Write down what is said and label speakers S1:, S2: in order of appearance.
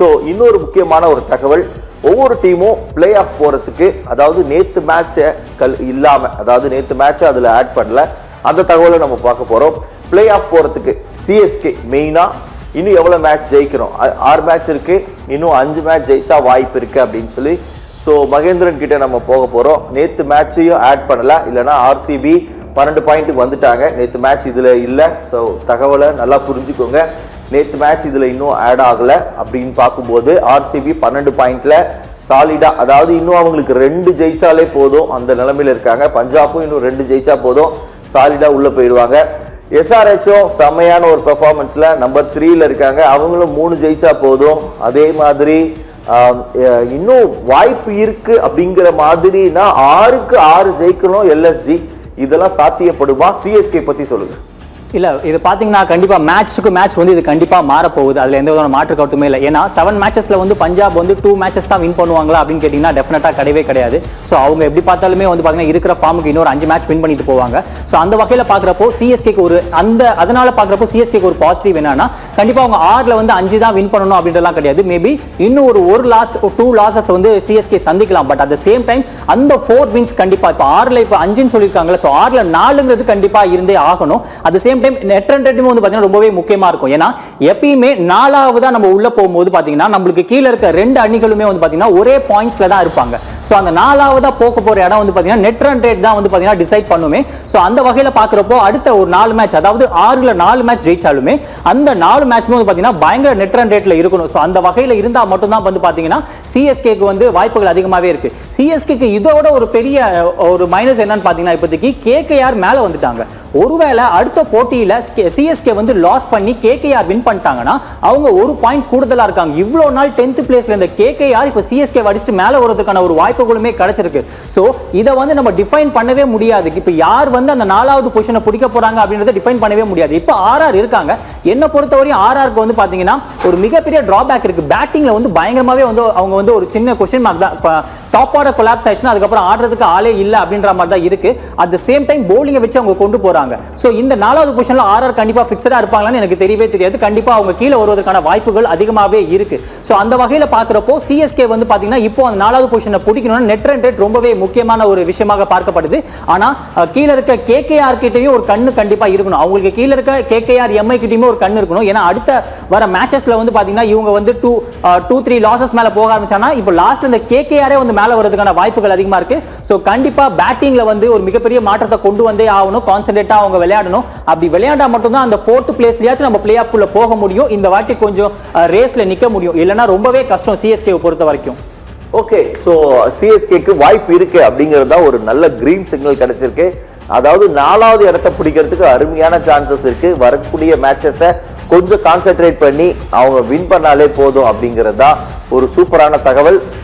S1: So இன்னொரு முக்கியமான ஒரு தகவல், ஒவ்வொரு டீமும் பிளே ஆஃப் போறதுக்கு, அதாவது நேத்து மேட்சை இல்லாம, அதாவது நேத்து மேட்சை அதுல ஆட் பண்ணல, அந்த தகவலை நம்ம பார்க்க போறோம். பிளே ஆஃப் போறதுக்கு சிஎஸ்கே மெயினா இன்னும் எவ்வளவு மேட்ச் ஜெயிக்கணும், 6 மேட்ச் இருக்கு, இன்னும் 5 மேட்ச் ஜெயிச்சா வாய்ப்பு இருக்கு அப்படின்னு சொல்லி ஸோ மகேந்திரன் கிட்ட நம்ம போக போறோம். நேத்து மேட்சையும் ஆட் பண்ணல, இல்லைன்னா ஆர்சிபி 12 பாயிண்ட்டுக்கு வந்துட்டாங்க. நேத்து மேட்ச் இதுல இல்லை. ஸோ தகவலை நல்லா புரிஞ்சுக்கோங்க. நேத்து மேட்ச் இதுல இன்னும் ஆட் ஆகல அப்படின்னு பார்க்கும்போது ஆர்சிபி 12 பாயிண்ட்ல சாலிடா, அதாவது இன்னும் அவங்களுக்கு 2 ஜெயிச்சாலே போதும் அந்த நிலைமையில இருக்காங்க. பஞ்சாபும் இன்னும் 2 ஜெயிச்சா போதும், சாலிடா உள்ள போயிடுவாங்க. எஸ்ஆர்ஹெச்சும் செம்மையான ஒரு பெர்ஃபார்மன்ஸ்ல நம்பர் 3ல இருக்காங்க. அவங்களும் 3 ஜெயிச்சா போதும். அதே மாதிரி இன்னும் வாய்ப்பு இருக்கு அப்படிங்கிற மாதிரினா 6க்கு 6 ஜெயிக்கணும் எல்எஸ்ஜி. இதெல்லாம் சாத்தியப்படுமா? சிஎஸ்கே பத்தி சொல்லுங்க.
S2: இல்ல இது பாத்தீங்கன்னா கண்டிப்பா மேட்ச்க்கு மேட்ச் வந்து இது கண்டிப்பா மாற போகுது. அதுல எந்த விதமான மாற்று கருத்துமே இல்லை. ஏன்னா 7 மேட்சஸ்ல வந்து பஞ்சாப் வந்து 2 மேட்சஸ் தான் வின் பண்ணுவாங்களா அப்படின்னு கேட்டீங்கன்னா டெஃபினட்டா கிடையவே கிடையாது. ஸோ அவங்க எப்படி பார்த்தாலுமே வந்து பாத்தீங்கன்னா இருக்கிற ஃபார்முக்கு இன்னொரு 5 மேட்ச் வின் பண்ணிட்டு போவாங்க. ஸோ அந்த வகையில பாக்குறப்போ சிஎஸ்கேக்கு ஒரு அதனால பாக்குறப்போ சிஎஸ்கேக்கு ஒரு பாசிட்டிவ் என்னன்னா, கண்டிப்பா அவங்க 6ல வந்து 5 தான் வின் பண்ணணும் அப்படின்றலாம் கிடையாது. மேபி இன்னும் ஒரு லாஸ் 2 லாசஸ் வந்து சிஎஸ்கே சந்திக்கலாம். But at the same time அந்த 4 வின்ஸ் கண்டிப்பா இப்போ 6ல இப்போ 5ன்னு சொல்லியிருக்காங்களா, ஸோ 6ல 4ங்கிறது கண்டிப்பா இருந்தே ஆகணும். At the same net run ரேட்டும் வந்து பாத்தீங்கன்னா ரொம்பவே முக்கியமா இருக்கும். ஏன்னா எப்பயுமே 4ஆவதா நம்ம உள்ள போகும்போது பாத்தீங்கன்னா நம்மளுக்கு கீழ இருக்க 2 அணிகளுமே வந்து பாத்தீங்கன்னா ஒரே பாயிண்ட்ஸ்ல தான் இருப்பாங்க. சோ அந்த 4ஆவதா போக போற இடம் வந்து பாத்தீங்கன்னா நெட் ரன் ரேட் தான் வந்து பாத்தீங்கன்னா டிசைட் பண்ணுமே. சோ அந்த வகையில பாக்குறப்போ அடுத்த ஒரு 4 மேட்ச், அதாவது 6ல 4 மேட்ச் ஜெயிச்சாலுமே அந்த 4 மேட்ச்மே வந்து பாத்தீங்கன்னா பயங்கர நெட் ரன் ரேட்ல இருக்கணும். சோ அந்த வகையில இருந்தா மட்டும் தான் வந்து பாத்தீங்கன்னா சிஎஸ்கேக்கு வந்து வாய்ப்புகள் அதிகமாவே இருக்கு. சிஎஸ்கேக்கு இதோட ஒரு பெரிய ஒரு மைனஸ் என்னன்னு பாத்தீங்கன்னா, இப்போதைக்கு கேகேஆர் மேல வந்துட்டாங்க. ஒருவேளை அடுத்த போட்டியில சிஎஸ்கே வந்து லாஸ் பண்ணி கேகேஆர் வின் பண்ணிட்டாங்கன்னா அவங்க ஒரு பாயிண்ட் கூடுதலா இருக்காங்க. இவ்வளவு நாள் 10th பிளேஸ்ல இருந்த கேகேஆர் இப்ப சிஎஸ்கே அடிச்சுட்டு மேல வரதுக்கான ஒரு வாய்ப்புகளுமே கிடைச்சிருக்கு. சோ இதை வந்து நம்ம டிஃபைன் பண்ணவே முடியாது. இப்ப யார் வந்து அந்த 4வது பொசிஷனை பிடிக்க போறாங்க அப்படின்றத டிஃபைன் பண்ணவே முடியாது. இப்ப ஆர்ஆர் இருக்காங்க. என்ன பொறுத்தவரையும் ஆர்ஆருக்கு வந்து பாத்தீங்கன்னா ஒரு மிகப்பெரிய டிராபேக் இருக்கு. பேட்டிங்ல வந்து பயங்கரமாவே வந்து அவங்க வந்து ஒரு சின்ன கொஸ்டின் மார்க் தான். டாப் ஆர்டர் கொலாப்ஸ் ஆயிடுச்சுன்னா அதுக்கப்புறம் ஆடுறதுக்கு ஆளே இல்ல அப்படின்ற மாதிரி தான் இருக்கு. அட் த சேம் டைம் பவுலிங்கை வச்சு அவங்க கொண்டு போறாங்க. சோ இந்த 4வது பொசிஷன்ல ஆர்ஆர் கண்டிப்பா ஃபிக்ஸடா இருப்பாங்களான்னு எனக்கு தெரியவே தெரியாது. கண்டிப்பா அவங்க கீழ வருவதற்கான வாய்ப்புகள் அதிகமாவே இருக்கு. சோ அந்த வகையில பாக்குறப்போ சிஎஸ்கே வந்து பாத்தீங்கன்னா இப்போ அந்த 4வது பொசிஷனை பிடிக்கணும்னா நெட் ரன் ரேட் ரொம்பவே முக்கியமான ஒரு விஷயமாக பார்க்கப்படுது. ஆனா கீழ இருக்க கேகேஆர் கிட்டயும் ஒரு கண்ணு கண்டிப்பா இருக்கணும். அவங்களுக்கு கீழ இருக்க கேகேஆர் எம்ஐ கிட்டயுமே ஒரு கண்ணு இருக்கணும். ஏன்னா அடுத்த வர மேட்சஸ்ல வந்து பாத்தீங்கன்னா இவங்க வந்து 2-3 லாசஸ் மேல போக ஆரம்பிச்சானா இப்போ லாஸ்ட்ல இந்த கேகேஆரே வந்து மேல வரதுக்கான வாய்ப்புகள் அதிகமா இருக்கு. சோ கண்டிப்பா பேட்டிங்ல வந்து ஒரு மிகப்பெரிய மாற்றத்தை கொண்டு வந்தே ஆகணும். கான்சென்ட்ரேட்டா அவங்க விளையாடணும். அப்படி விளையாண்டா மட்டும் தான் அந்த 4th பிளேஸ்லயாச்சும் நம்ம பிளே ஆஃப் குள்ள போக முடியும். இந்த வாட்டி கொஞ்சம் ரேஸ்ல நிக்க முடியும். இல்லனா ரொம்பவே கஷ்டம் சிஎஸ்கே பொறுத்த வரைக்கும்.
S1: ஓகே, சோ சிஎஸ்கேக்கு வாய்ப்பு இருக்கு அப்படிங்கறதா ஒரு நல்ல கிரீன் சிக்னல் கிடைச்சிருக்கு. அதாவது 4வது இடத்தை பிடிக்கிறதுக்கு அருமையான சான்சஸ் இருக்கு. வரக்கூடிய மேட்சஸை கொஞ்சம் கான்சென்ட்ரேட் பண்ணி அவங்க வின் பண்ணாலே போதும் அப்படிங்கறதா ஒரு சூப்பரான தகவல்.